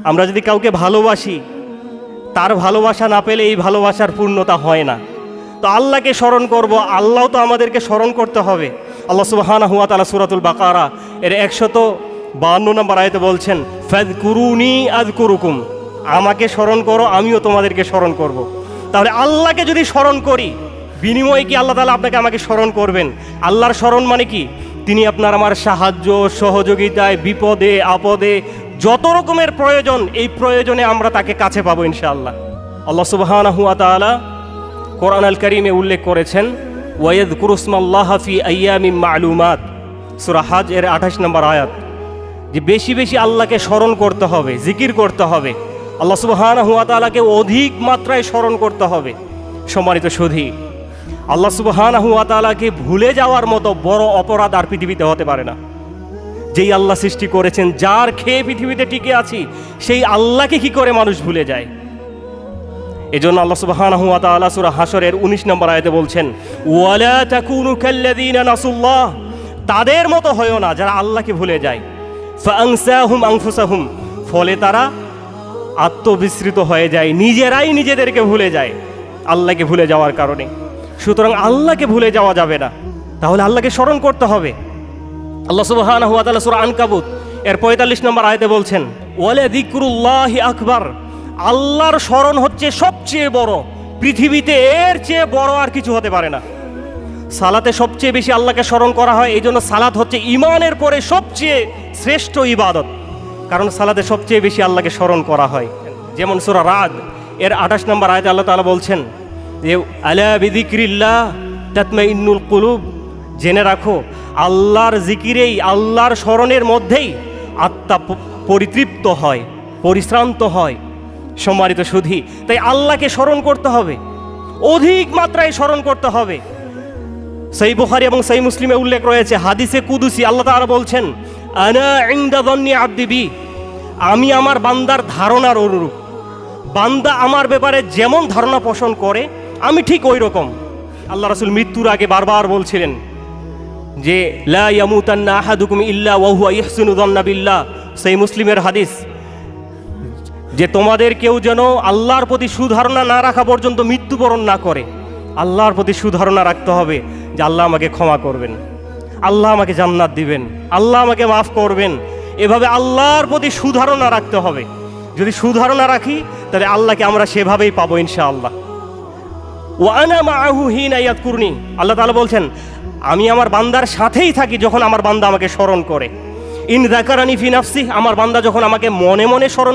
আমরা যদি কাউকে ভালোবাসি, তার ভালোবাসা না পেলে এই ভালোবাসার পূর্ণতা হয় না। তো আল্লাহকে স্মরণ করব, আল্লাহ তো আমাদেরকে স্মরণ করতে হবে। আল্লাহ সুবহানাহু ওয়া তাআলা সূরাতুল বাকারা এর 152 নম্বর আয়াতে বলছেন, ফাযকুরুনি আযকুরুকুম, আমাকে স্মরণ করো, আমিও তোমাদেরকে স্মরণ করব। তাহলে আল্লাহকে যদি স্মরণ করি, বিনিময়ে কি আল্লাহ তাআলা আপনাকে আমাকে স্মরণ করবেন? আল্লাহর স্মরণ মানে কি? তিনি আপনার আমার সাহায্য সহযোগিতায়, বিপদে আপদে যত রকমের প্রয়োজন, এই প্রয়োজনে আমরা তাকে কাছে পাবো ইনশাআল্লাহ। আল্লাহ সুবহানাহু ওয়া তাআলা কোরআন আল কারীমে উল্লেখ করেছেন, ওয়ায়াযকুরু ইসমাল্লাহি ফি আইয়ামিন মা'লুমাত, সূরা হজ এর 28 নম্বর আয়াত, যে বেশি বেশি আল্লাহকে স্মরণ করতে হবে, জিকির করতে হবে, আল্লাহ সুবহানাহু ওয়া তাআলাকে অধিক মাত্রায় স্মরণ করতে হবে। সম্মানিত সুধী, আল্লাহ সুবহানাহু ওয়া তাআলাকে ভুলে যাওয়ার মতো বড় অপরাধ আর পৃথিবীতে হতে পারে না। যেই আল্লাহ সৃষ্টি করেছেন, যার খেয়ে পৃথিবীতে টিকে আছি, সেই আল্লাহকে কি করে মানুষ ভুলে যায়? এজন্য আল্লাহ সুবহানাহু ওয়া তাআলা সূরা হাশরের 19 নম্বর আয়াতে বলছেন, ওয়ালা তাকুনু কাল্লাযীনা নাসুল্লাহ, তাদের মতো হয়ো না যারা আল্লাহকে ভুলে যায়। ফাআনসাহুম আনফুসাহুম, ফলে তারা আত্মবিস্মৃত হয়ে যায়, নিজেরাই নিজেদেরকে ভুলে যায় আল্লাহকে ভুলে যাওয়ার কারণে। সুতরাং আল্লাহকে ভুলে যাওয়া যাবে না, তাহলে আল্লাহকে স্মরণ করতে হবে। আল্লাহ সুবহানাহু ওয়া তাআলা সূরা আনকাবুত এর 45 নম্বর আয়াতে বলছেন, ওয়ালা যিকরুল্লাহি আকবার, আল্লাহর স্মরণ হচ্ছে সবচেয়ে বড়, পৃথিবীতে এর চেয়ে বড় আর কিছু হতে পারে না। সালাতে সবচেয়ে বেশি আল্লাহকে স্মরণ করা হয়, এই জন্য সালাত হচ্ছে ঈমানের পরে সবচেয়ে শ্রেষ্ঠ ইবাদত, কারণ সালাতে সবচেয়ে বেশি আল্লাহকে স্মরণ করা হয়। যেমন সূরা রাদ এর 28 নম্বর আয়াতে আল্লাহ তাআলা বলছেন যে, আলা বিযিকরিল্লাহ তাতমাইন্নুল কুলুব, জেনে রাখো আল্লাহর জিকিরেই, আল্লাহর স্মরণের মধ্যেই আত্মা পরিতৃপ্ত হয়, পরিশ্রান্ত হয়। সম্মানিত সুধী, তাই আল্লাহকে স্মরণ করতে হবে, অধিক মাত্রায় স্মরণ করতে হবে। সহিহ বুখারী এবং সহিহ মুসলিমে উল্লেখ রয়েছে, হাদিসে কুদুসি আল্লাহ তাআলা বলছেন, আনা ইনদা যান্নি আবদি বি, আমি আমার বান্দার ধারণার অনুরূপ। বান্দা আমার ব্যাপারে যেমন ধারণা পোষণ করে, আমি ঠিক ওই রকম। আল্লাহ রাসূল মৃত্যুর আগে বারবার বলছিলেন যে, লা ইয়ামুতান্না আহাদুকুম ইল্লা ওয়া হুয়া ইহসিনু যান্না বিল্লাহ, সহিহ মুসলিমের হাদিস, যে তোমাদের কেউ যেন আল্লাহর প্রতি সুধারণা না রাখা পর্যন্ত মৃত্যুবরণ না করে। আল্লাহর প্রতি সুধারণা রাখতে হবে যে আল্লাহ আমাকে ক্ষমা করবেন, আল্লাহ আমাকে জান্নাত দিবেন, আল্লাহ আমাকে মাফ করবেন। এভাবে আল্লাহর প্রতি সুধারণা রাখতে হবে। যদি সুধারণা রাখি, তাহলে আল্লাহকে আমরা সেভাবেই পাবো ইনশাআল্লাহ। ওয়া আনা মাআহু হিনা ইয়াযকুরনি, আল্লাহ তাআলা বলছেন, আমি আমার বান্দার সাথেই থাকি যখন আমার বান্দা আমাকে স্মরণ করে। ইন যাকারানি ফি নাফসি, আমার বান্দা যখন আমাকে মনে মনে স্মরণ